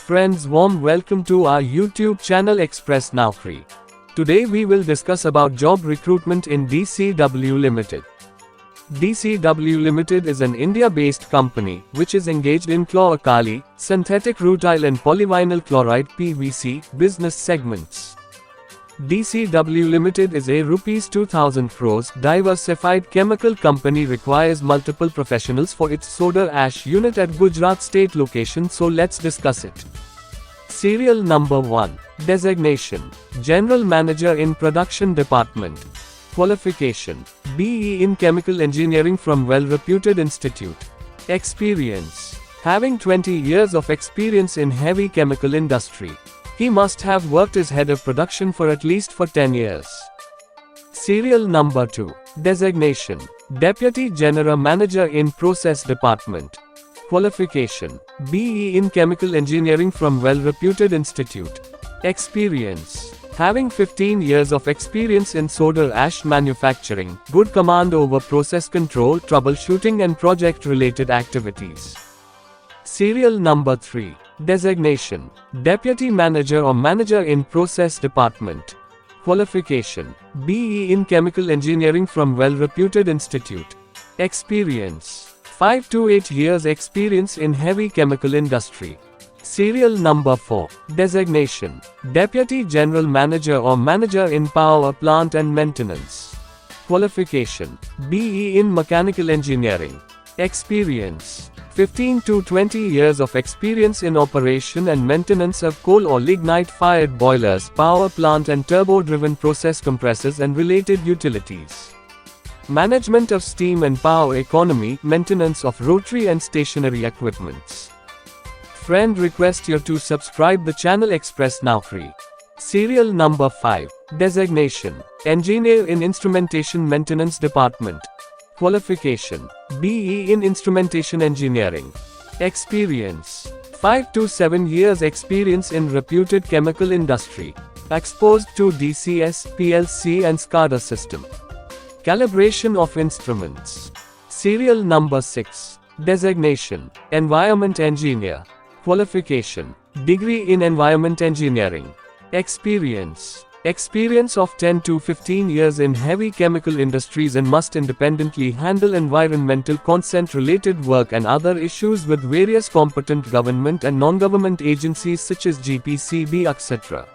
friends, warm welcome to our YouTube channel Express Naukri. Today we will discuss about job recruitment in DCW Limited. DCW Limited is an India-based company which is engaged in chlor-alkali, synthetic rutile and polyvinyl chloride (PVC) business segments. DCW Limited is a Rs 2000 crores diversified chemical company requires multiple professionals for its soda ash unit at Gujarat state location, so let's discuss it. Serial number 1. Designation: General Manager in Production Department. Qualification: BE in Chemical Engineering from well-reputed institute. Experience: having 20 years of experience in heavy chemical industry. He must have worked as head of production for at least 10 years. Serial number 2. Designation: Deputy General Manager in Process Department. Qualification: BE in Chemical Engineering from well-reputed institute. Experience: having 15 years of experience in soda ash manufacturing, good command over process control, troubleshooting and project-related activities. Serial number 3. Designation: Deputy Manager or Manager in Process Department. Qualification: BE in Chemical Engineering from well-reputed institute. Experience: 5 to 8 years experience in heavy chemical industry. Serial number 4. Designation: Deputy General Manager or Manager in Power Plant and Maintenance. Qualification: BE in Mechanical Engineering. Experience: 15 to 20 years of experience in operation and maintenance of coal or lignite-fired boilers, power plant and turbo-driven process compressors and related utilities. Management of steam and power economy, maintenance of rotary and stationary equipments. Friend, request you to subscribe the channel Express Naukri. Serial number 5. Designation: Engineer in Instrumentation Maintenance Department. Qualification: BE in Instrumentation Engineering. Experience: 5 to 7 years experience in reputed chemical industry. Exposed to DCS, PLC and SCADA system. Calibration of instruments. Serial number 6. Designation: Environment Engineer. Qualification: Degree in Environment Engineering. Experience of 10 to 15 years in heavy chemical industries and must independently handle environmental consent related work and other issues with various competent government and non-government agencies such as GPCB etc.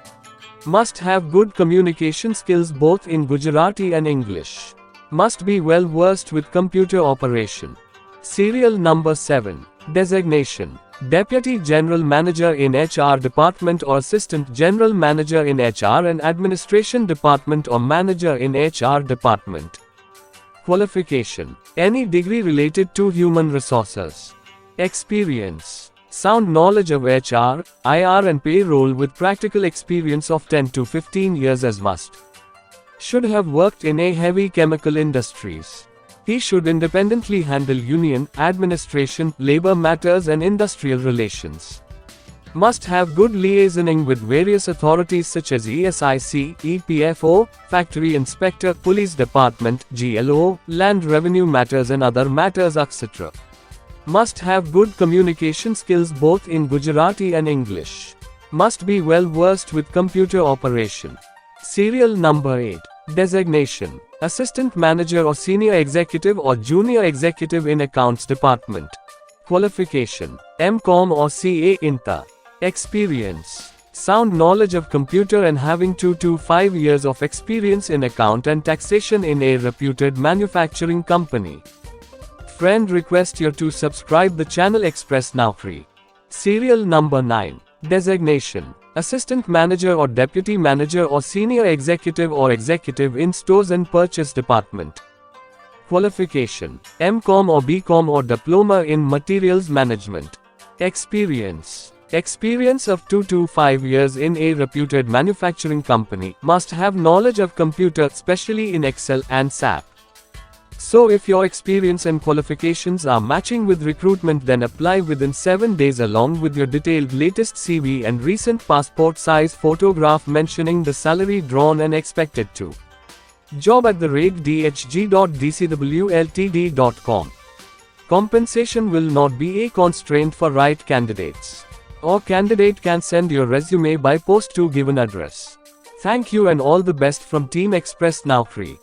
Must have good communication skills both in Gujarati and English. Must be well versed with computer operation. Serial number 7. Designation: Deputy General Manager in HR Department or Assistant General Manager in HR and Administration Department or Manager in HR Department. Qualification: any degree related to human resources. Experience: sound knowledge of HR, IR and payroll with practical experience of 10 to 15 years as must. Should have worked in a heavy chemical industries. He should independently handle union, administration, labor matters and industrial relations. Must have good liaisoning with various authorities such as ESIC, EPFO, Factory Inspector, Police Department, GLO, Land Revenue Matters and other matters etc. Must have good communication skills both in Gujarati and English. Must be well versed with computer operation. Serial number 8. Designation: Assistant Manager or Senior Executive or Junior Executive in Accounts Department. Qualification: MCom or CA INTA. Experience: sound knowledge of computer and having 2 to 5 years of experience in account and taxation in a reputed manufacturing company. Friend, request you to subscribe the channel Express Naukri. Serial number 9. Designation: Assistant Manager or Deputy Manager or Senior Executive or Executive in Stores and Purchase Department. Qualification: MCom or BCom or Diploma in Materials Management. Experience of 2 to 5 years in a reputed manufacturing company. Must have knowledge of computer, especially in Excel and SAP. So if your experience and qualifications are matching with recruitment, then apply within 7 days along with your detailed latest CV and recent passport size photograph mentioning the salary drawn and expected to. job@dhg.dcwltd.com. Compensation will not be a constraint for right candidates. or candidate can send your resume by post to given address. Thank you and all the best from Team Express Naukri.